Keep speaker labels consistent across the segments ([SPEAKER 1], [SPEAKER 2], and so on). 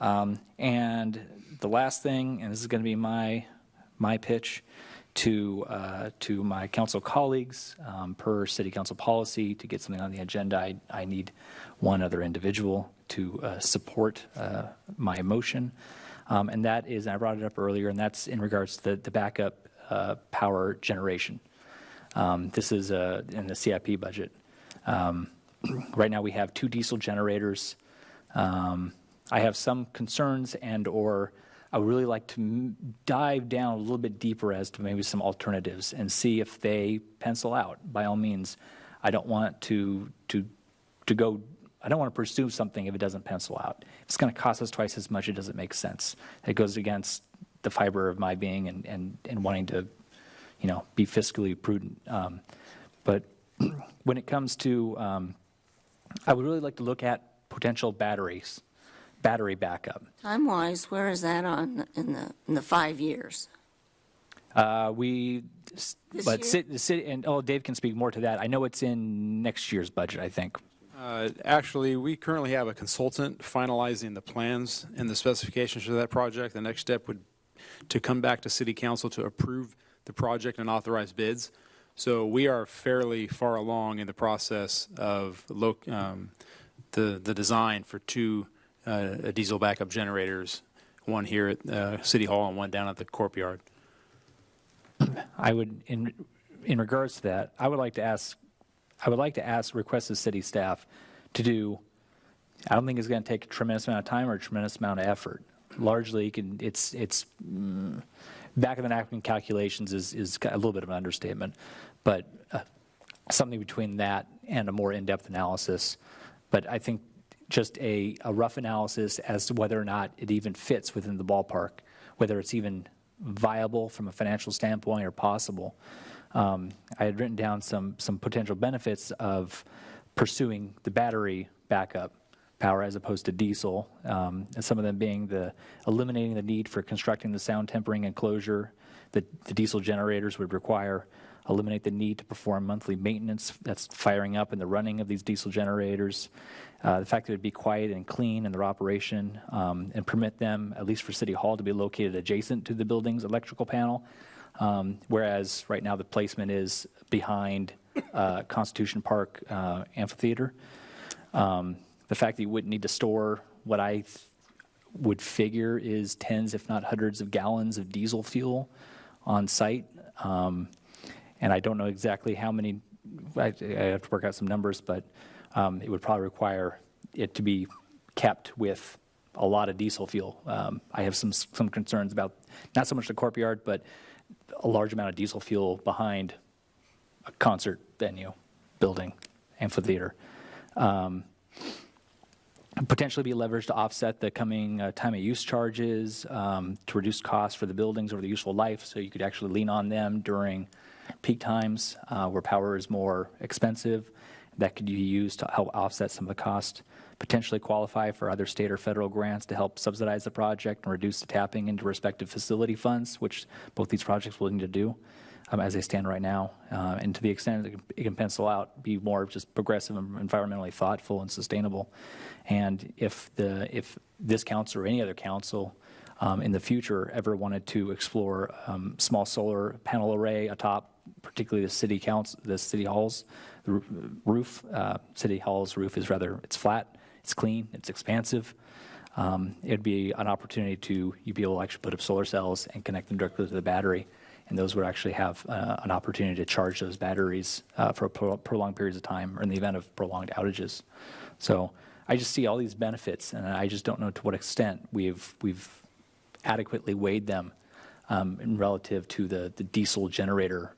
[SPEAKER 1] And the last thing, and this is going to be my pitch to my council colleagues, per city council policy, to get something on the agenda, I need one other individual to support my motion. And that is, I brought it up earlier, and that's in regards to the backup power generation. This is in the CIP budget. Right now we have 2 diesel generators. I have some concerns or I would really like to dive down a little bit deeper as to maybe some alternatives and see if they pencil out. By all means, I don't want to pursue something if it doesn't pencil out. If it's going to cost us twice as much, it doesn't make sense. It goes against the fiber of my being and wanting to, be fiscally prudent. But when it comes to, I would really like to look at potential battery backup.
[SPEAKER 2] Time-wise, where is that in the 5 years?
[SPEAKER 1] The city, and Dave can speak more to that. I know it's in next year's budget, I think.
[SPEAKER 3] Actually, we currently have a consultant finalizing the plans and the specifications for that project. The next step would to come back to City Council to approve the project and authorize bids. So we are fairly far along in the process of the design for 2 diesel backup generators, one here at City Hall and one down at the Corp yard.
[SPEAKER 1] I would, in regards to that, I would like to request the city staff to do. I don't think it's going to take a tremendous amount of time or a tremendous amount of effort. Largely, it's back of the napkin calculations is a little bit of an understatement, but something between that and a more in-depth analysis. But I think just a rough analysis as to whether or not it even fits within the ballpark, whether it's even viable from a financial standpoint or possible. I had written down some potential benefits of pursuing the battery backup power as opposed to diesel, and some of them being eliminating the need for constructing the sound tempering enclosure that the diesel generators would require, eliminate the need to perform monthly maintenance that's firing up and the running of these diesel generators, the fact that it would be quiet and clean in their operation, and permit them, at least for City Hall, to be located adjacent to the building's electrical panel, whereas right now the placement is behind Constitution Park Amphitheater. The fact that you wouldn't need to store what I would figure is tens, if not hundreds of gallons of diesel fuel on site. And I don't know exactly how many, I have to work out some numbers, but it would probably require it to be kept with a lot of diesel fuel. I have some concerns about not so much the Corp yard, but a large amount of diesel fuel behind a concert venue, building, amphitheater. Potentially be leveraged to offset the coming time of use charges, to reduce costs for the buildings over the useful life, so you could actually lean on them during peak times where power is more expensive. That could be used to help offset some of the cost. Potentially qualify for other state or federal grants to help subsidize the project and reduce the tapping into respective facility funds, which both these projects will need to do as they stand right now. And to the extent that it can pencil out, be more just progressive and environmentally thoughtful and sustainable. And if this council or any other council in the future ever wanted to explore small solar panel array atop, particularly the city hall's roof. City hall's roof is it's flat, it's clean, it's expansive. It'd be an opportunity you'd be able to actually put up solar cells and connect them directly to the battery, and those would actually have an opportunity to charge those batteries for prolonged periods of time or in the event of prolonged outages. So I just see all these benefits, and I just don't know to what extent we've adequately weighed them in relative to the diesel generator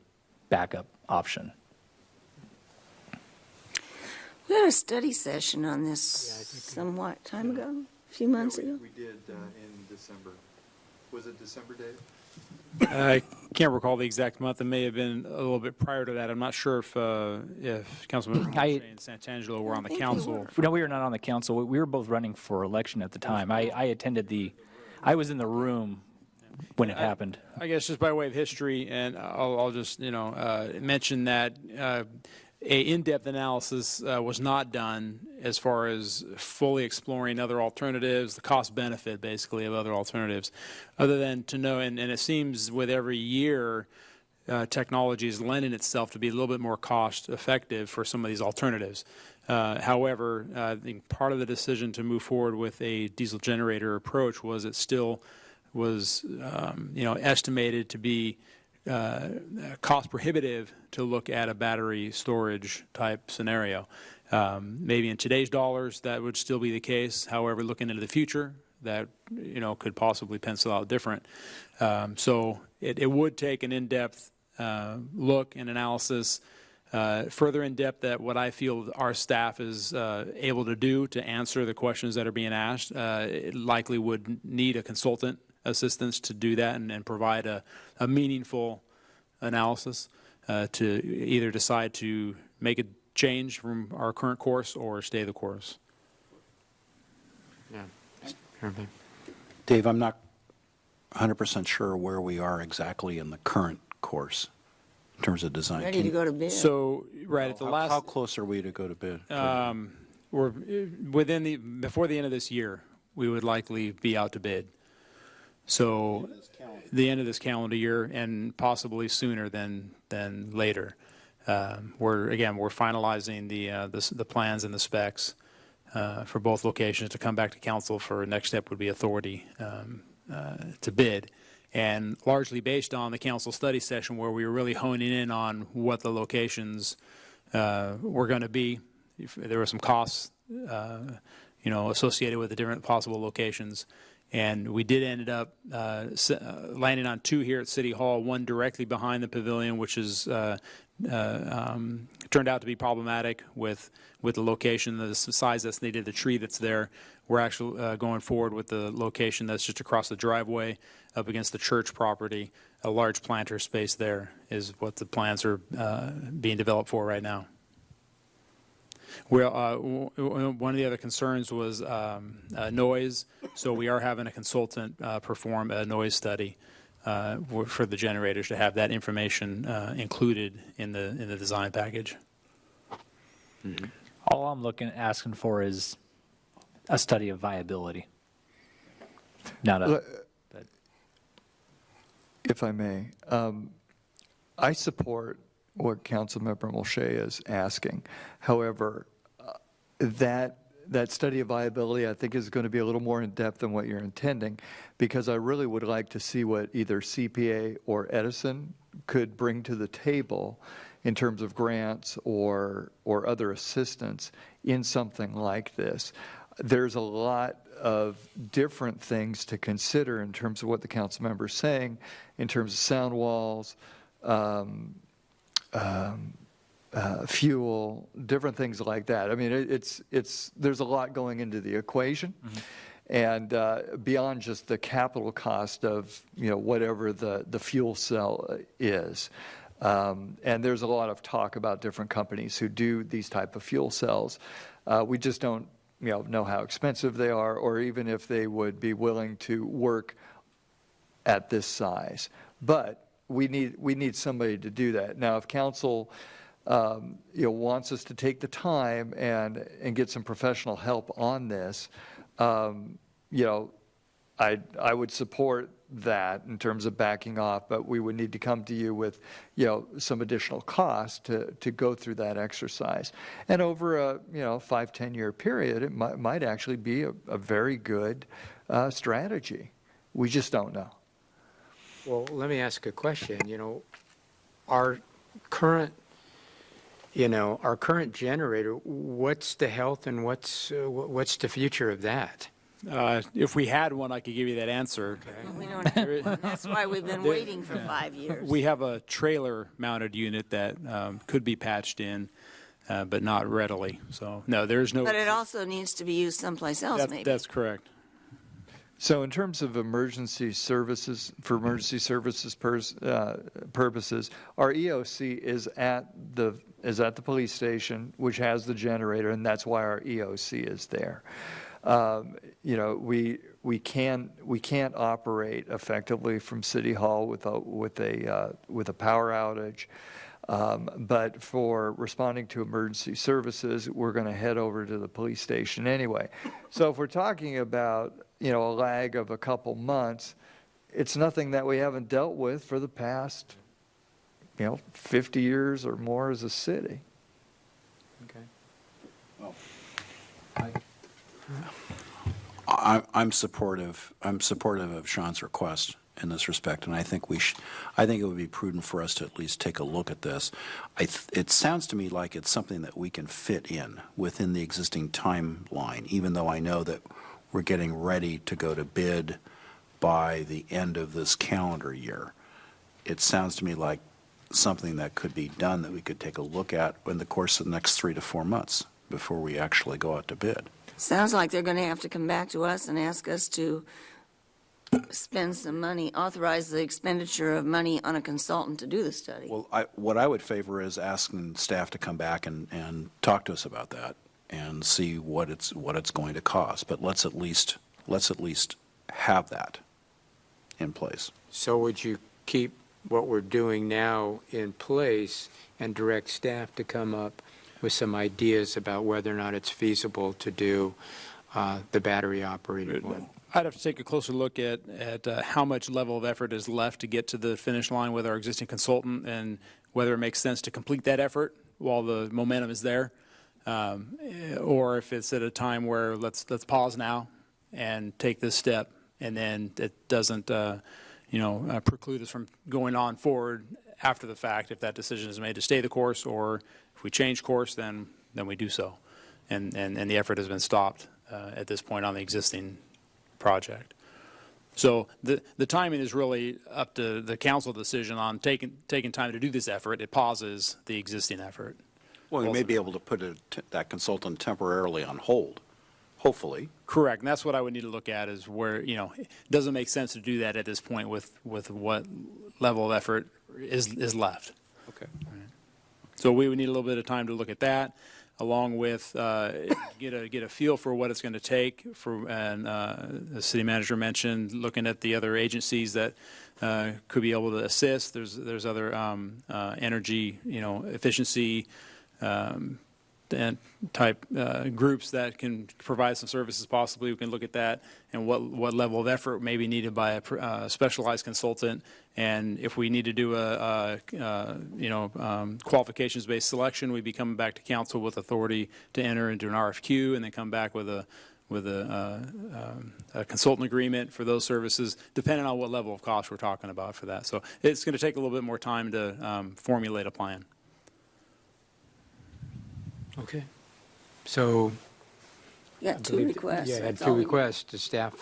[SPEAKER 1] backup option.
[SPEAKER 2] We had a study session on this somewhat time ago, a few months ago.
[SPEAKER 4] We did in December. Was it December, Dave?
[SPEAKER 3] I can't recall the exact month. It may have been a little bit prior to that. I'm not sure if Councilman and Santangelo were on the council.
[SPEAKER 1] No, we were not on the council. We were both running for election at the time. I I was in the room when it happened.
[SPEAKER 3] I guess just by way of history, and I'll just mention that in-depth analysis was not done as far as fully exploring other alternatives, the cost benefit basically of other alternatives, other than to know, and it seems with every year, technology is lending itself to be a little bit more cost effective for some of these alternatives. However, I think part of the decision to move forward with a diesel generator approach was it still was estimated to be cost prohibitive to look at a battery storage type scenario. Maybe in today's dollars that would still be the case. However, looking into the future, that could possibly pencil out different. So it would take an in-depth look and analysis, further in depth at what I feel our staff is able to do to answer the questions that are being asked. It likely would need a consultant assistance to do that and provide a meaningful analysis to either decide to make a change from our current course or stay the course.
[SPEAKER 5] Yeah.
[SPEAKER 6] Dave, I'm not 100% sure where we are exactly in the current course in terms of design.
[SPEAKER 2] Ready to go to bid.
[SPEAKER 3] So, right at the
[SPEAKER 6] How
[SPEAKER 3] last,
[SPEAKER 6] close are we to go to bid?
[SPEAKER 3] we're before the end of this year, we would likely be out to bid. So, the end of this calendar year, and possibly sooner than later. We're finalizing the plans and the specs for both locations to come back to council for next step would be authority to bid, and largely based on the council study session where we were really honing in on what the locations were going to be. If there were some costs, associated with the different possible locations. And we did end up landing on 2 here at City Hall, one directly behind the pavilion, which is turned out to be problematic with the location, the size that's needed, the tree that's there. We're actually going forward with the location that's just across the driveway up against the church property. A large planter space there is what the plans are being developed for right now. Well, one of the other concerns was noise, so we are having a consultant perform a noise study for the generators to have that information included in the design package.
[SPEAKER 5] Mm-hmm.
[SPEAKER 1] All I'm asking for is a study of viability. Not a. But
[SPEAKER 7] If I may, I support what Councilmember Molche is asking. However, that study of viability, I think, is going to be a little more in depth than what you're intending, because I really would like to see what either CPA or Edison could bring to the table in terms of grants or other assistance in something like this. There's a lot of different things to consider in terms of what the council member is saying, in terms of sound walls, fuel, different things like that. I mean, there's a lot going into the equation, and beyond just the capital cost of whatever the fuel cell is. And there's a lot of talk about different companies who do these type of fuel cells. We just don't know how expensive they are, or even if they would be willing to work at this size. But we need somebody to do that. Now, if council wants us to take the time and get some professional help on this, I would support that in terms of backing off, but we would need to come to you with some additional cost to go through that exercise. And over a 5-10 year period, it might actually be a very good strategy. We just don't know.
[SPEAKER 5] Well, let me ask a question. Our current generator, what's the health and what's the future of that?
[SPEAKER 3] If we had one, I could give you that answer.
[SPEAKER 2] We don't have one. That's why we've been waiting for 5 years.
[SPEAKER 3] We have a trailer-mounted unit that could be patched in, but not readily. So, no, there's no.
[SPEAKER 2] But it also needs to be used someplace else, maybe.
[SPEAKER 3] That's correct.
[SPEAKER 7] So in terms of emergency services, for emergency services purposes, our EOC is at the police station, which has the generator, and that's why our EOC is there. We can't operate effectively from City Hall with a power outage. But for responding to emergency services, we're going to head over to the police station anyway. So if we're talking about, a lag of a couple months, it's nothing that we haven't dealt with for the past, 50 years or more as a city.
[SPEAKER 5] Okay.
[SPEAKER 6] I'm supportive of Sean's request in this respect, and I think it would be prudent for us to at least take a look at this. It sounds to me like it's something that we can fit in within the existing timeline, even though I know that we're getting ready to go to bid by the end of this calendar year. It sounds to me like something that could be done, that we could take a look at in the course of the next 3 to 4 months before we actually go out to bid.
[SPEAKER 2] Sounds like they're going to have to come back to us and ask us to spend some money, authorize the expenditure of money on a consultant to do the study.
[SPEAKER 6] Well, what I would favor is asking staff to come back and talk to us about that and see what it's going to cost. But let's at least have that in place.
[SPEAKER 5] So would you keep what we're doing now in place and direct staff to come up with some ideas about whether or not it's feasible to do the battery-operated one?
[SPEAKER 3] I'd have to take a closer look at how much level of effort is left to get to the finish line with our existing consultant, and whether it makes sense to complete that effort while the momentum is there, or if it's at a time where let's pause now and take this step, and then it doesn't preclude us from going on forward after the fact if that decision is made to stay the course, or if we change course, then we do so, and the effort has been stopped at this point on the existing project. So the timing is really up to the council decision on taking time to do this effort. It pauses the existing effort.
[SPEAKER 6] Well, we may be able to put that consultant temporarily on hold, hopefully.
[SPEAKER 3] Correct, and that's what I would need to look at, is where, it doesn't make sense to do that at this point with what level of effort is left.
[SPEAKER 6] Okay.
[SPEAKER 3] So we would need a little bit of time to look at that, along with get a feel for what it's going to take and the city manager mentioned looking at the other agencies that could be able to assist. There's other energy, efficiency and type groups that can provide some services. Possibly we can look at that and what level of effort may be needed by a specialized consultant, and if we need to do a qualifications-based selection, we'd be coming back to council with authority to enter into an RFQ and then come back with a consultant agreement for those services, depending on what level of cost we're talking about for that. So it's going to take a little bit more time to formulate a plan.
[SPEAKER 5] Okay. So.
[SPEAKER 2] You got 2 requests.
[SPEAKER 5] Yeah, I had
[SPEAKER 2] that's
[SPEAKER 5] 2
[SPEAKER 2] all we need.
[SPEAKER 5] requests to staff.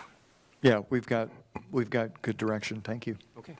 [SPEAKER 7] Yeah, we've got good direction. Thank you.
[SPEAKER 5] Okay.